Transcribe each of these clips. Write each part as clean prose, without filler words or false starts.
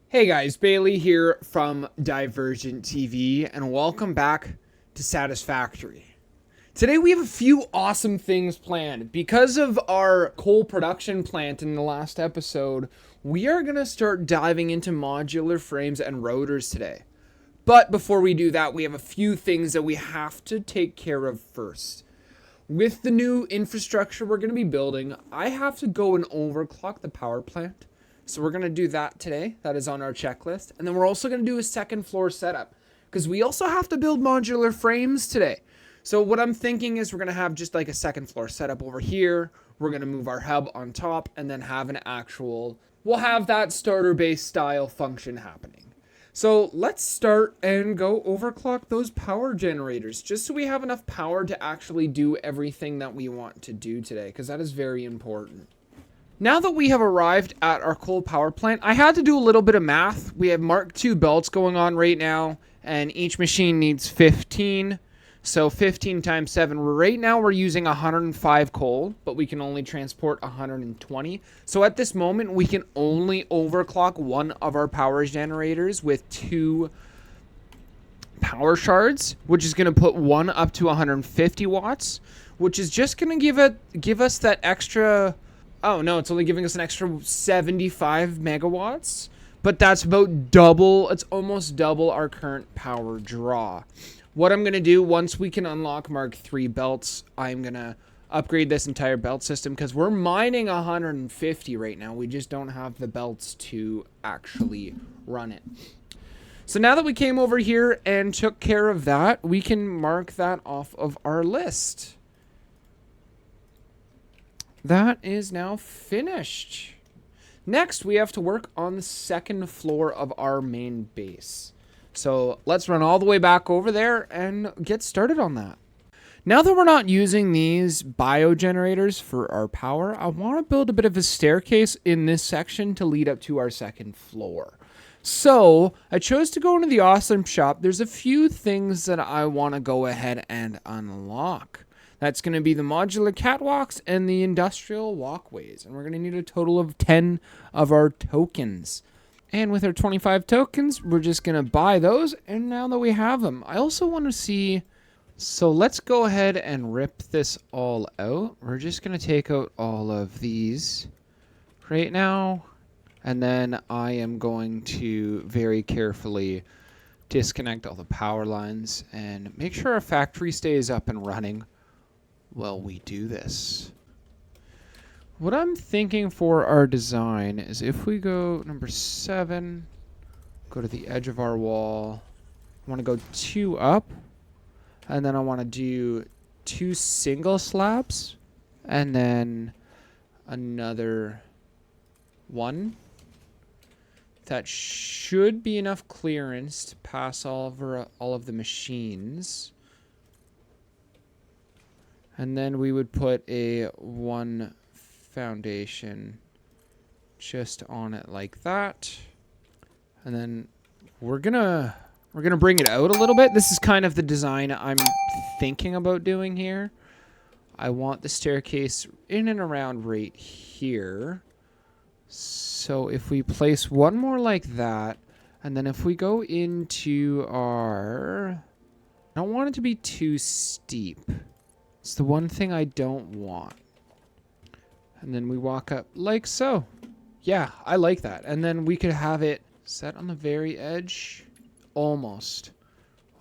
Hey guys, Bailey here from Divergent TV, and welcome back to Satisfactory. Today we have a few awesome things planned. Because of our coal production plant in the last episode, we are going to start diving into modular frames and rotors today. But before we do that, we have a few things that we have to take care of first. With the new infrastructure we're going to be building, I have to go and overclock the power plant. So we're going to do that today. That is on our checklist. And then we're also going to do a second floor setup because we also have to build modular frames today. So what I'm thinking is we're going to have just like a second floor setup over here. We're going to move our hub on top and then have an actual, we'll have that starter base style function happening. So let's start and go overclock those power generators just so we have enough power to actually do everything that we want to do today, because that is very important. Now that we have arrived at our coal power plant, I had to do a little bit of math. We have Mark II belts going on right now, and each machine needs 15. So 15 times 7. Right now we're using 105 coal, but we can only transport 120. So at this moment, we can only overclock one of our power generators with 2 power shards, which is going to put one up to 150 watts, which is just going to give us that extra... Oh, no, it's only giving us an extra 75 megawatts, but that's about double. It's almost double our current power draw. What I'm going to do once we can unlock Mark III belts, I'm going to upgrade this entire belt system because we're mining 150 right now. We just don't have the belts to actually run it. So now that we came over here and took care of that, we can mark that off of our list. That is now finished. Next, we have to work on the second floor of our main base. So let's run all the way back over there and get started on that. Now that we're not using these biogenerators for our power, I want to build a bit of a staircase in this section to lead up to our second floor. So I chose to go into the awesome shop. There's a few things that I want to go ahead and unlock. That's going to be the modular catwalks and the industrial walkways. And we're going to need a total of 10 of our tokens. And with our 25 tokens, we're just going to buy those. And now that we have them, I also want to see... So let's go ahead and rip this all out. We're just going to take out all of these right now. And then I am going to very carefully disconnect all the power lines and make sure our factory stays up and running while we do this. What I'm thinking for our design is if we go number 7, go to the edge of our wall, I want to go 2 up, and then I want to do 2 single slabs, and then another 1. That should be enough clearance to pass all of the machines. And then we would put a 1 foundation just on it like that. And then we're gonna bring it out a little bit. This is kind of the design I'm thinking about doing here. I want the staircase in and around right here. So if we place 1 more like that, and then if we go into our... I don't want it to be too steep. It's the one thing I don't want. And then we walk up like so. Yeah, I like that. And then we could have it set on the very edge. Almost.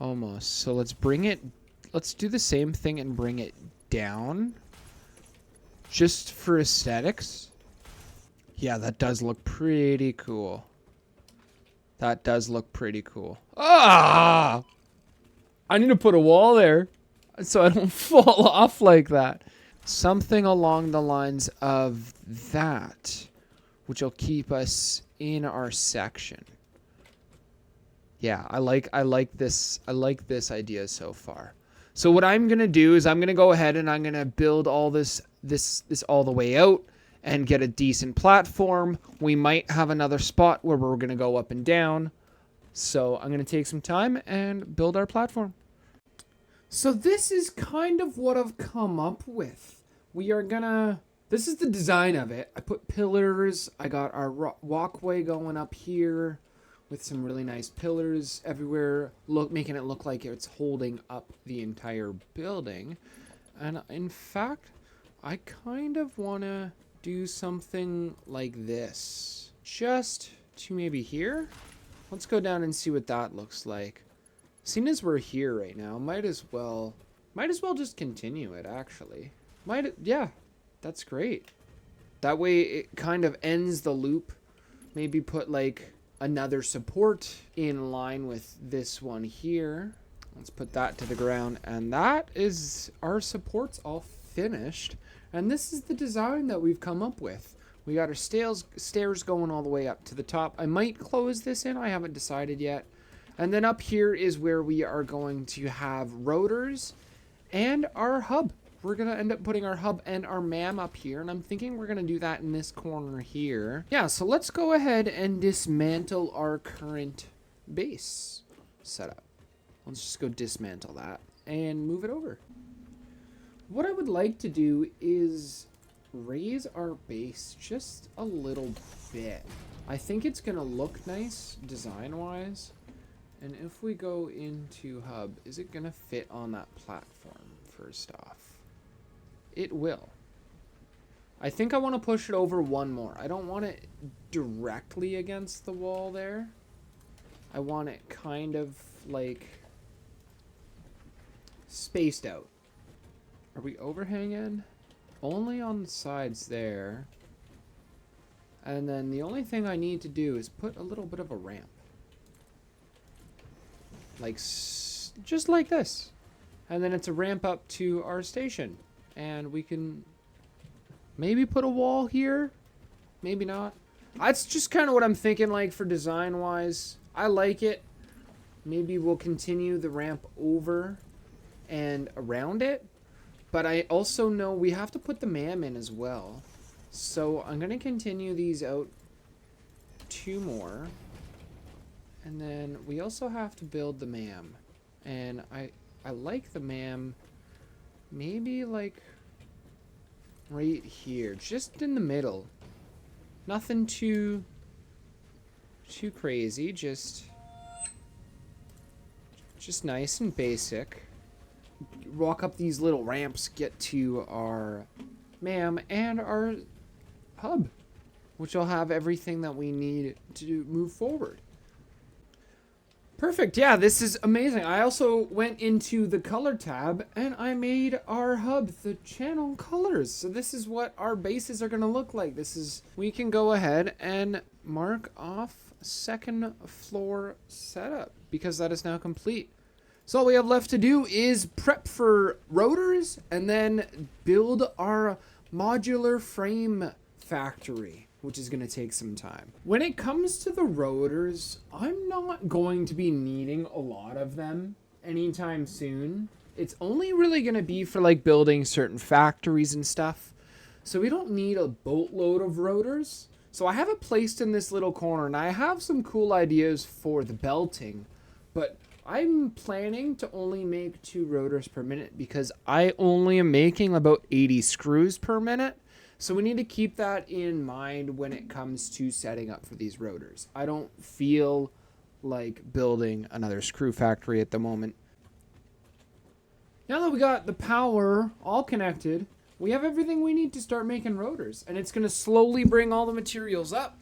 Almost. So let's bring it... Let's do the same thing and bring it down. Just for aesthetics. Yeah, that does look pretty cool. That does look pretty cool. Ah! I need to put a wall there so I don't fall off like that. Something along the lines of that, which will keep us in our section. Yeah, I like this. I like this idea so far. So what I'm gonna do is I'm gonna go ahead and I'm gonna build all this all the way out and get a decent platform. We might have another spot where we're gonna go up and down. So I'm gonna take some time and build our platform. So this is kind of what I've come up with. This is the design of it. I put pillars. I got our walkway going up here. with some really nice pillars everywhere, making it look like it's holding up the entire building. And in fact, I kind of want to do something like this. Just to maybe here. Let's go down and see what that looks like. Seeing as we're here right now, might as well just continue it, actually. Yeah, that's great. That way it kind of ends the loop. Maybe put like another support in line with this one here. Let's put that to the ground, and that is our supports all finished. And this is the design that we've come up with. We got our stairs going all the way up to the top. I might close this in, I haven't decided yet. And then up here is where we are going to have rotors and our hub. We're going to end up putting our hub and our MAM up here, and I'm thinking we're going to do that in this corner here. Yeah, so let's go ahead and dismantle our current base setup. Let's just go dismantle that and move it over. What I would like to do is raise our base just a little bit. I think it's going to look nice design-wise. And if we go into hub, is it going to fit on that platform first off? It will. I think I want to push it over one more. I don't want it directly against the wall there. I want it kind of like spaced out. Are we overhanging? Only on the sides there. And then the only thing I need to do is put a little bit of a ramp. Like, just like this. And then it's a ramp up to our station. And we can maybe put a wall here. Maybe not. That's just kind of what I'm thinking, like, for design-wise. I like it. Maybe we'll continue the ramp over and around it. But I also know we have to put the MAM in as well. So I'm going to continue these out 2 more. And then we also have to build the MAM. And I like the MAM maybe like right here. Just in the middle. Nothing too crazy. Just nice and basic. Walk up these little ramps, get to our MAM and our hub, which will have everything that we need to move forward. Perfect. Yeah, this is amazing. I also went into the color tab and I made our hub the channel colors. So this is what our bases are going to look like. We can go ahead and mark off second floor setup because that is now complete. So all we have left to do is prep for rotors and then build our modular frame factory, which is going to take some time. When it comes to the rotors, I'm not going to be needing a lot of them anytime soon. It's only really going to be for like building certain factories and stuff. So we don't need a boatload of rotors. So I have it placed in this little corner and I have some cool ideas for the belting, but I'm planning to only make 2 rotors per minute because I only am making about 80 screws per minute. So we need to keep that in mind when it comes to setting up for these rotors. I don't feel like building another screw factory at the moment. Now that we got the power all connected, we have everything we need to start making rotors. And it's going to slowly bring all the materials up.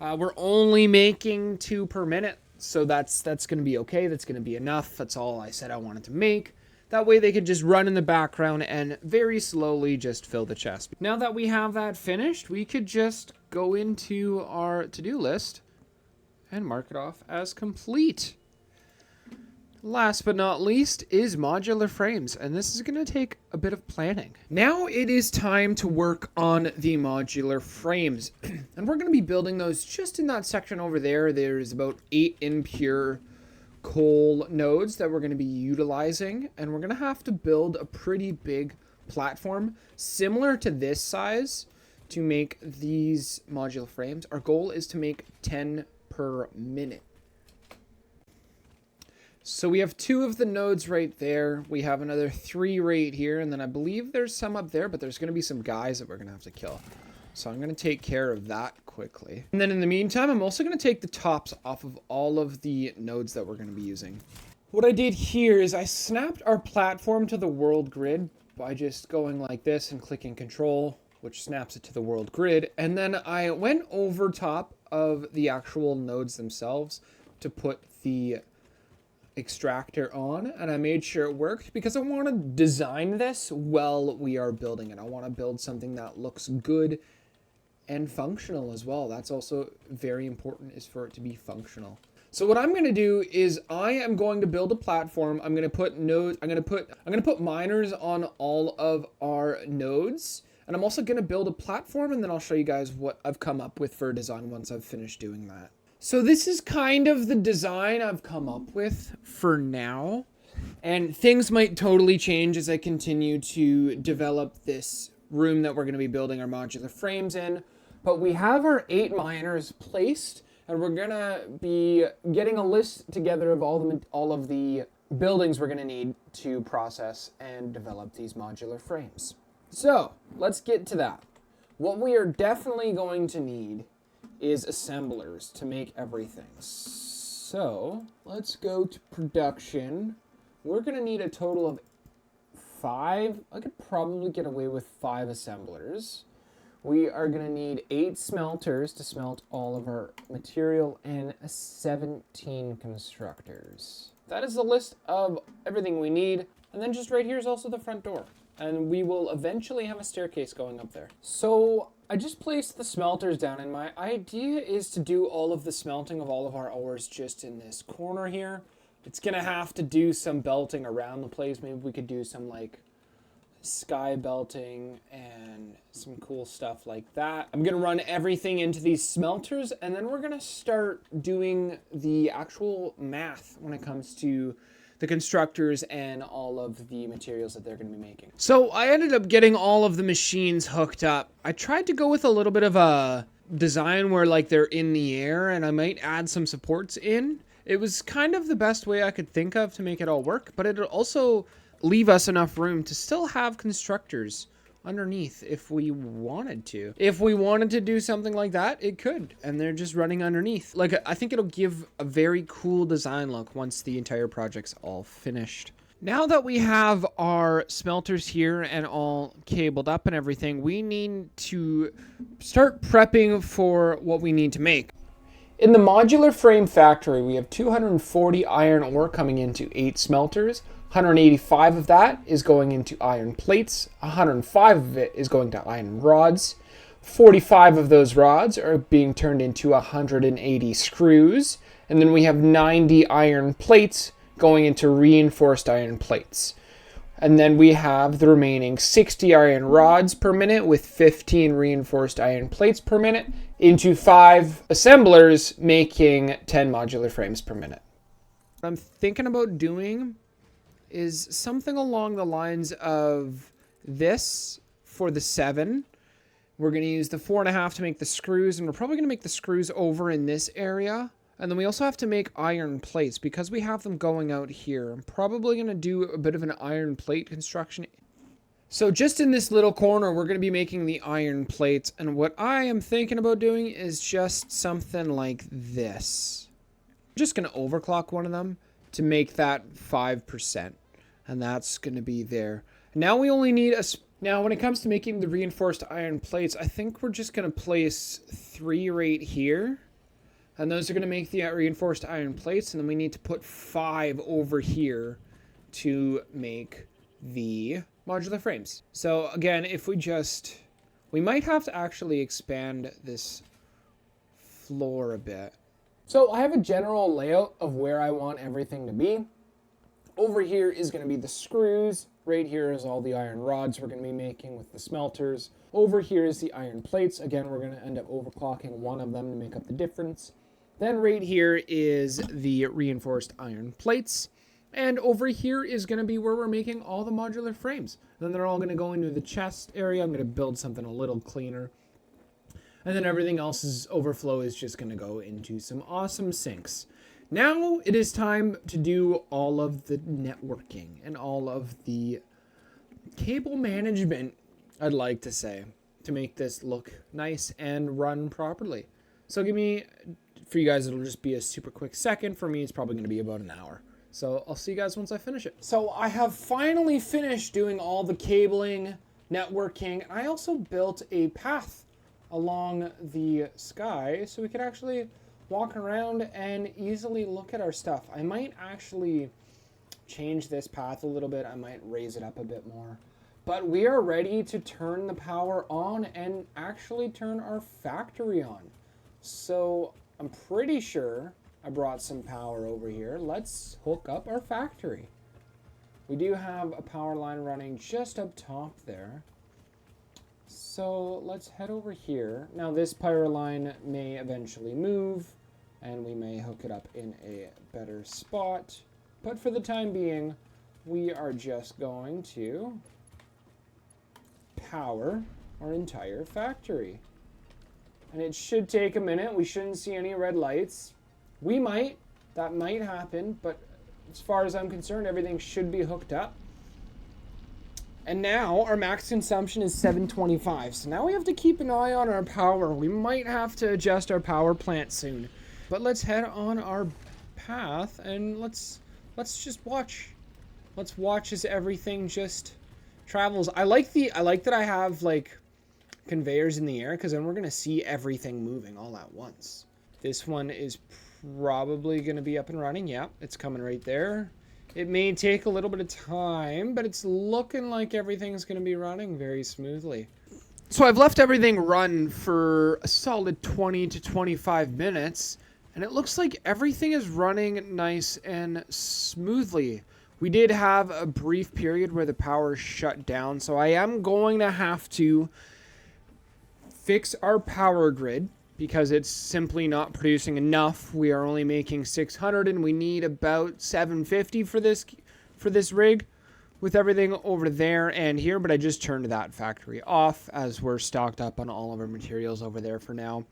We're only making 2 per minute. So that's going to be okay. That's going to be enough. That's all I said I wanted to make. That way they could just run in the background and very slowly just fill the chest. Now that we have that finished, we could just go into our to-do list and mark it off as complete. Last but not least is modular frames, and this is going to take a bit of planning. Now it is time to work on the modular frames, and we're going to be building those just in that section over there. There's about 8 impure coal nodes that we're going to be utilizing, and we're going to have to build a pretty big platform similar to this size to make these modular frames. Our goal is to make 10 per minute. So we have 2 of the nodes right there. We have another 3 right here, and then I believe there's some up there, but there's going to be some guys that we're going to have to kill. So I'm going to take care of that quickly. And then in the meantime, I'm also going to take the tops off of all of the nodes that we're going to be using. What I did here is I snapped our platform to the world grid by just going like this and clicking control, which snaps it to the world grid. And then I went over top of the actual nodes themselves to put the extractor on, and I made sure it worked because I want to design this while we are building it. I want to build something that looks good and functional as well. That's also very important, is for it to be functional. So what I'm going to do is I am going to build a platform. I'm going to put nodes. I'm going to put miners on all of our nodes, and I'm also going to build a platform, and then I'll show you guys what I've come up with for a design once I've finished doing that. So this is kind of the design I've come up with for now, and things might totally change as I continue to develop this room that we're going to be building our modular frames in. But we have our 8 miners placed, and we're going to be getting a list together of all of the buildings we're going to need to process and develop these modular frames. So let's get to that. What we are definitely going to need is assemblers to make everything. So let's go to production. We're gonna need a total of 5. I could probably get away with 5 assemblers. We are gonna need 8 smelters to smelt all of our material and 17 constructors. That is the list of everything we need. And then just right here is also the front door. And we will eventually have a staircase going up there. So I just placed the smelters down, and my idea is to do all of the smelting of all of our ores just in this corner here. It's gonna have to do some belting around the place. Maybe we could do some like sky belting and some cool stuff like that. I'm gonna run everything into these smelters, and then we're gonna start doing the actual math when it comes to the constructors and all of the materials that they're going to be making. So I ended up getting all of the machines hooked up. I tried to go with a little bit of a design where like they're in the air, and I might add some supports in. It was kind of the best way I could think of to make it all work, but it'll also leave us enough room to still have constructors underneath if we wanted to. If we wanted to do something like that, it could, and they're just running underneath. Like, I think it'll give a very cool design look once the entire project's all finished. Now that we have our smelters here and all cabled up and everything, we need to start prepping for what we need to make. In the modular frame factory, we have 240 iron ore coming into 8 smelters. 185 of that is going into iron plates. 105 of it is going to iron rods. 45 of those rods are being turned into 180 screws. And then we have 90 iron plates going into reinforced iron plates. And then we have the remaining 60 iron rods per minute with 15 reinforced iron plates per minute into 5 assemblers, making 10 modular frames per minute. What I'm thinking about doing is something along the lines of this for the 7. We're going to use the 4.5 to make the screws, and we're probably going to make the screws over in this area. And then we also have to make iron plates because we have them going out here. I'm probably going to do a bit of an iron plate construction. So just in this little corner, we're going to be making the iron plates. And what I am thinking about doing is just something like this. I'm just going to overclock one of them to make that 5%. And that's going to be there. Now we only need a... Now when it comes to making the reinforced iron plates, I think we're just going to place 3 right here. And those are going to make the reinforced iron plates. And then we need to put 5 over here to make the modular frames. So again, if we just... We might have to actually expand this floor a bit. So I have a general layout of where I want everything to be. Over here is going to be the screws. Right here is all the iron rods we're going to be making with the smelters. Over here is the iron plates. Again, we're going to end up overclocking one of them to make up the difference. Then right here is the reinforced iron plates. And over here is going to be where we're making all the modular frames. Then they're all going to go into the chest area. I'm going to build something a little cleaner. And then everything else's overflow is just going to go into some awesome sinks. Now it is time to do all of the networking and all of the cable management, I'd like to say. to make this look nice and run properly. So for you guys, it'll just be a super quick second. For me, it's probably going to be about an hour. So I'll see you guys once I finish it. So I have finally finished doing all the cabling, networking, and I also built a path along the sky so we could actually walk around and easily look at our stuff. I might actually change this path a little bit. I might raise it up a bit more. But we are ready to turn the power on and actually turn our factory on. So I'm pretty sure I brought some power over here. Let's hook up our factory. We do have a power line running just up top there. So let's head over here. Now this power line may eventually move and we may hook it up in a better spot. But for the time being, we are just going to power our entire factory. And it should take a minute. We shouldn't see any red lights. We might. That might happen. But as far as I'm concerned, everything should be hooked up. And now our max consumption is 725. So now we have to keep an eye on our power. We might have to adjust our power plant soon. But let's head on our path and let's just watch. Let's watch as everything just travels. I like that I have like conveyors in the air, because then we're going to see everything moving all at once. This one is probably going to be up and running. Yeah, it's coming right there. It may take a little bit of time, but it's looking like everything's going to be running very smoothly. So I've left everything run for a solid 20 to 25 minutes, and it looks like everything is running nice and smoothly. We did have a brief period where the power shut down, so I am going to have to fix our power grid because it's simply not producing enough. We are only making 600 and we need about 750 for this rig with everything over there and here, but I just turned that factory off as we're stocked up on all of our materials over there for now.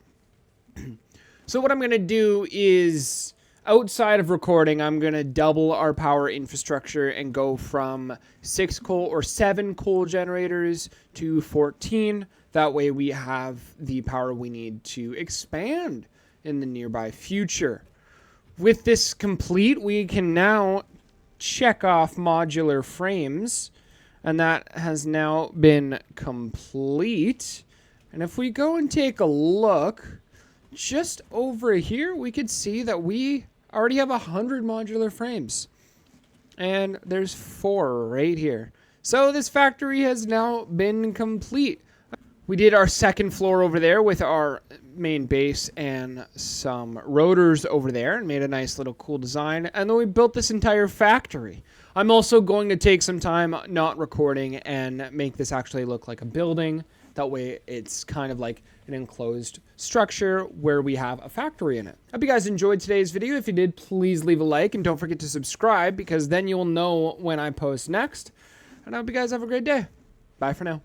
So what I'm going to do is, outside of recording, I'm going to double our power infrastructure and go from 7 coal generators to 14. That way we have the power we need to expand in the nearby future. With this complete, we can now check off modular frames, and that has now been complete. And if we go and take a look, just over here, we could see that we already have 100 modular frames. And there's 4 right here. So this factory has now been complete. We did our second floor over there with our main base and some rotors over there and made a nice little cool design. And then we built this entire factory. I'm also going to take some time not recording and make this actually look like a building. That way it's kind of like an enclosed structure where we have a factory in it. Hope you guys enjoyed today's video. If you did, please leave a like and don't forget to subscribe, because then you'll know when I post next. And I hope you guys have a great day. Bye for now.